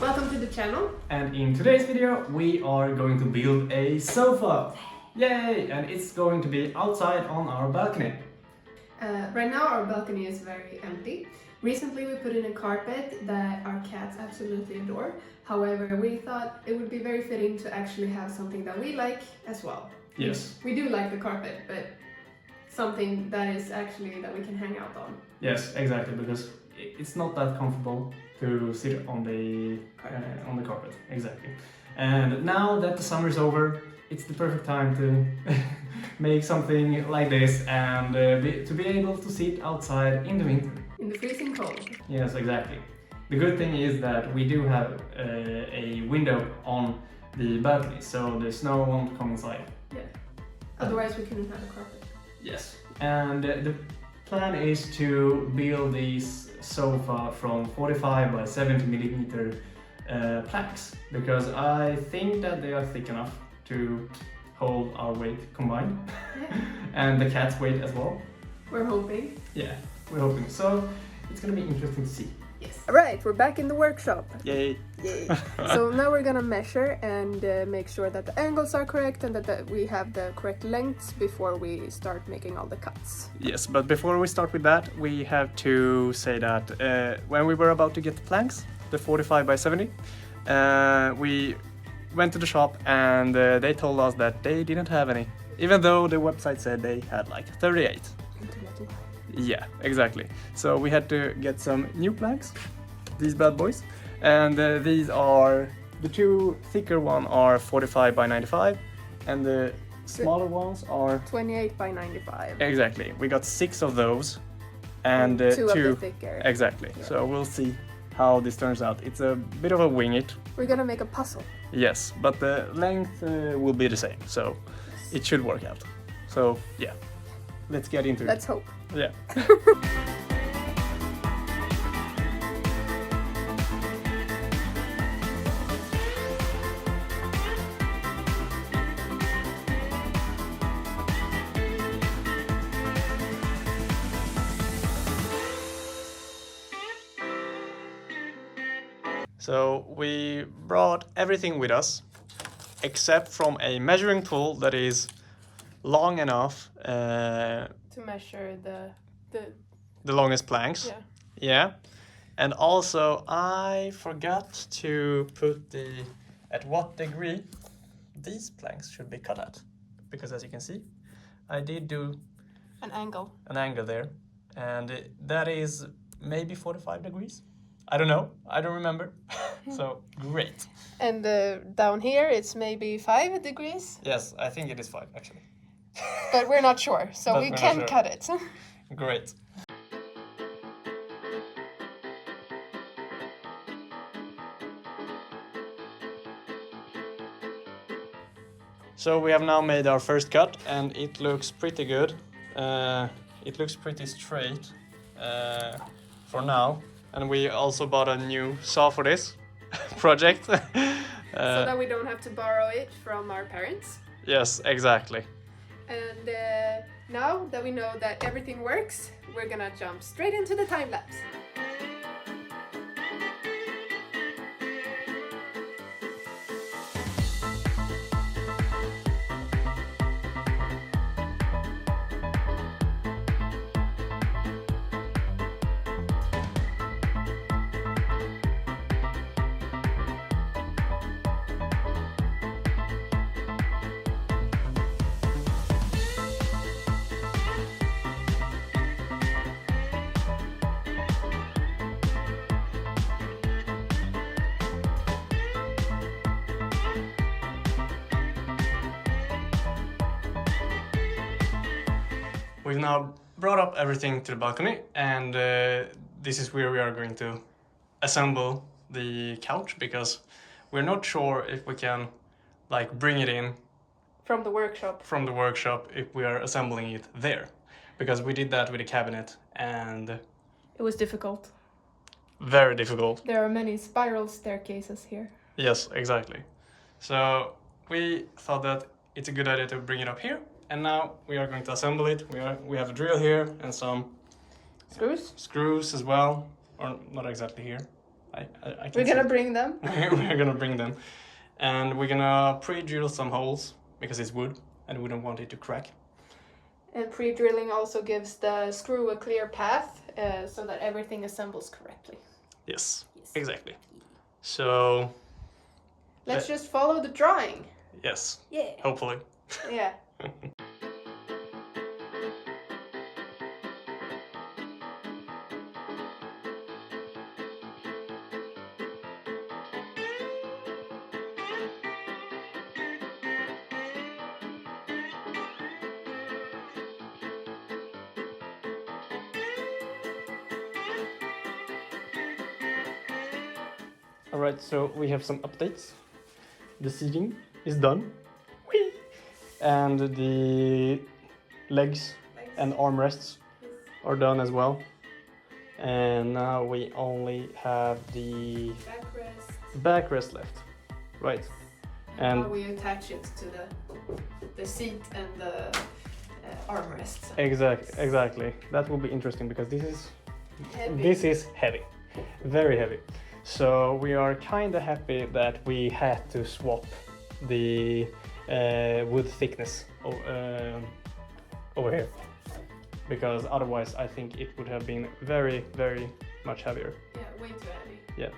Welcome to the channel. And in today's video we are going to build a sofa. Yay! And it's going to be outside on our balcony. Right now our balcony is very empty. Recently we put in a carpet that our cats absolutely adore. However, we thought it would be very fitting to actually have something that we like as well. Yes. We do like the carpet, but something that is actually that we can hang out on. Yes, exactly, because it's not that comfortable to sit on the carpet. Exactly. And now that the summer is over, it's the perfect time to make something like this and to be able to sit outside in the winter. In the freezing cold. Yes, exactly. The good thing is that we do have a window on the balcony, so the snow won't come inside. Yeah. Otherwise we couldn't have a carpet. Yes. And the plan is to build this sofa from 45 by 70 millimeter planks, because I think that they are thick enough to hold our weight combined. Yeah. And the cat's weight as well. We're hoping. Yeah, we're hoping. So it's gonna be interesting to see. Yes. Alright, we're back in the workshop. Yay! Yay. So now we're gonna measure and make sure that the angles are correct and that we have the correct lengths before we start making all the cuts. Yes, but before we start with that, we have to say that when we were about to get the planks, the 45 by 70, we went to the shop and they told us that they didn't have any, even though the website said they had like 38. Yeah, exactly. So we had to get some new planks, these bad boys, and these are, the two thicker ones are 45 by 95 and the smaller ones are 28 by 95. Exactly. We got 6 of those and two of the thicker. Exactly. Yeah. So we'll see how this turns out. It's a bit of a wing it. We're gonna make a puzzle. Yes, but the length will be the same, so it should work out. So yeah, let's get into Let's it. hope. Yeah. So we brought everything with us, except from a measuring tool that is long enough, To measure the longest planks. yeah. Yeah. And also I forgot to put at what degree these planks should be cut at. Because as you can see, I did do An angle. an angle there. And that is maybe 45 degrees. I don't know. I don't remember. So great. And down here it's maybe 5 degrees, Yes, I think it is 5 actually. but we're not sure, so But we we're not can't sure. cut it. Great. So we have now made our first cut and it looks pretty good. It looks pretty straight for now. And we also bought a new saw for this project. So that we don't have to borrow it from our parents. Yes, exactly. And now that we know that everything works, we're gonna jump straight into the time lapse. We've now brought up everything to the balcony, and this is where we are going to assemble the couch, because we're not sure if we can like bring it in From the workshop. from the workshop if we are assembling it there, because we did that with the cabinet and It was difficult. very difficult. There are many spiral staircases here. Yes, exactly. So we thought that it's a good idea to bring it up here, and now we are going to assemble it. We have a drill here and some Screws? screws as well, or not exactly here. I can We're see gonna it. bring them. We're gonna bring them, and we're gonna pre-drill some holes because it's wood and we don't want it to crack. And pre-drilling also gives the screw a clear path so that everything assembles correctly. Yes, exactly. So Let's just follow the drawing. yes, Yeah. hopefully. Yeah. All right, so we have some updates. The seating is done. Whee! And the legs and armrests are done as well. And now we only have the backrest left. Right. And And how we attach it to the seat and the armrests. exactly. That will be interesting because Heavy. this is heavy. Very heavy. So we are kind of happy that we had to swap the wood thickness over here, because otherwise I think it would have been very, very much heavier. Yeah, way too heavy. Yeah.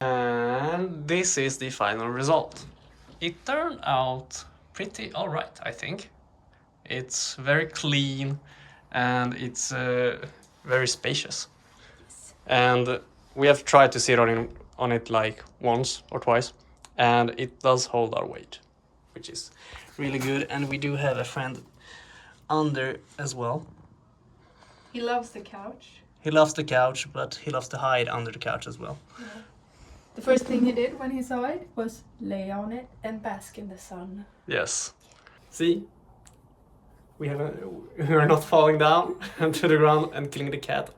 And this is the final result. It turned out pretty alright, I think. It's very clean and it's very spacious. And we have tried to sit on it like once or twice, and it does hold our weight, which is really good. And we do have a friend under as well. He loves the couch. He loves the couch, but he loves to hide under the couch as well. Yeah. The first thing he did when he saw it was lay on it and bask in the sun. Yes. See? We are not falling down to the ground and killing the cat.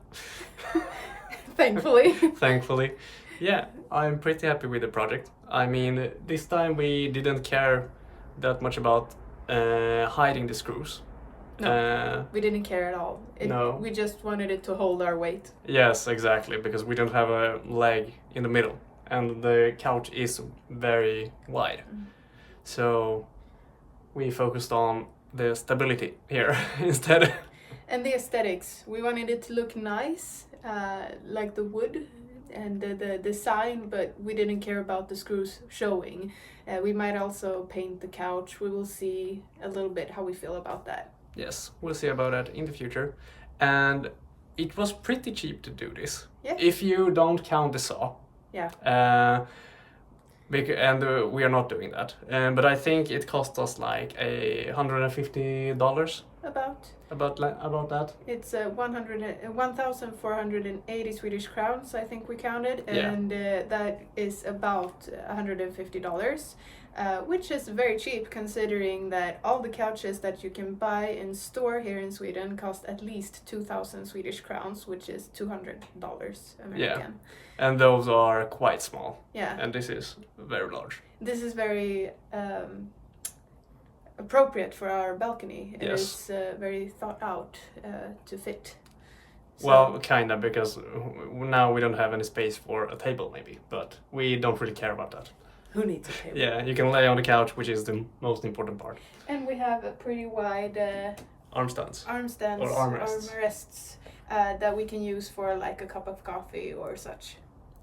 Thankfully. Thankfully. Yeah, I'm pretty happy with the project. I mean, this time we didn't care that much about hiding the screws. No, we didn't care at all. No. We just wanted it to hold our weight. Yes, exactly, because we don't have a leg in the middle. And the couch is very wide. So we focused on the stability here instead. And the aesthetics. We wanted it to look nice, like the wood and the design, but we didn't care about the screws showing. We might also paint the couch. We will see a little bit how we feel about that. Yes, we'll see about that in the future. And it was pretty cheap to do this. Yeah. If you don't count the saw. Yeah. And we are not doing that. But I think it cost us like $150. About that. It's 1,480 Swedish crowns, I think we counted, Yeah. and that is about $150, which is very cheap considering that all the couches that you can buy in store here in Sweden cost at least 2,000 Swedish crowns, which is $200 American. Yeah. And those are quite small. Yeah. And this is very large. This is very appropriate for our balcony. It Yes. is very thought out to fit. So- Well, kinda, because now we don't have any space for a table maybe, but we don't really care about that. who needs a table? Yeah, you can lay on the couch, which is the most important part. And we have a pretty wide Arm stands. arm stands Or armrests. armrests, that we can use for like a cup of coffee or such.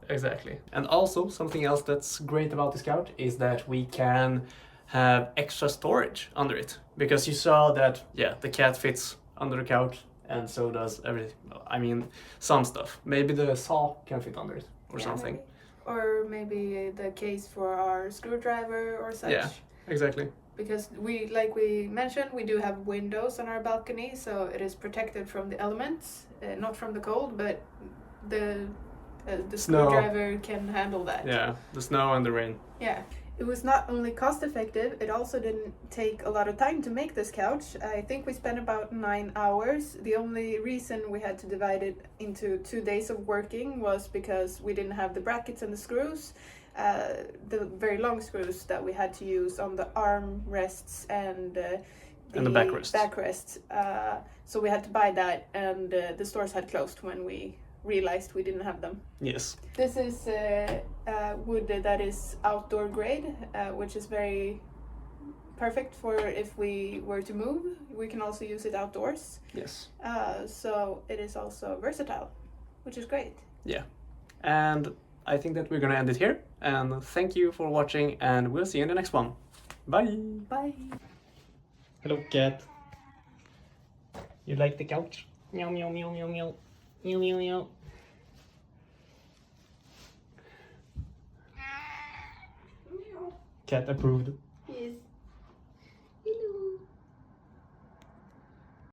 Exactly. And also, something else that's great about this couch is that we can have extra storage under it. Because you saw that, yeah, the cat fits under the couch, and so does everything. I mean, some stuff. Maybe the saw can fit under it, or Yeah, something. maybe. Or maybe the case for our screwdriver or such. Yeah. Exactly. because like we mentioned, we do have windows on our balcony, so it is protected from the elements, not from the cold, but the Snow. screwdriver can handle that. Yeah, the snow and the rain. Yeah. It was not only cost effective, it also didn't take a lot of time to make this couch. I think we spent about 9 hours. The only reason we had to divide it into 2 days of working was because we didn't have the brackets and the screws, the very long screws that we had to use on the arm rests and the backrests. So we had to buy that, and the stores had closed when we realized we didn't have them. Yes. This is wood that is outdoor grade, which is very perfect for if we were to move. We can also use it outdoors. Yes. So it is also versatile, which is great. Yeah. And I think that we're gonna end it here. And thank you for watching, and we'll see you in the next one. Bye. Bye. Hello, cat. You like the couch? Meow, meow, meow, meow, meow. Meow, meow, meow. Cat approved.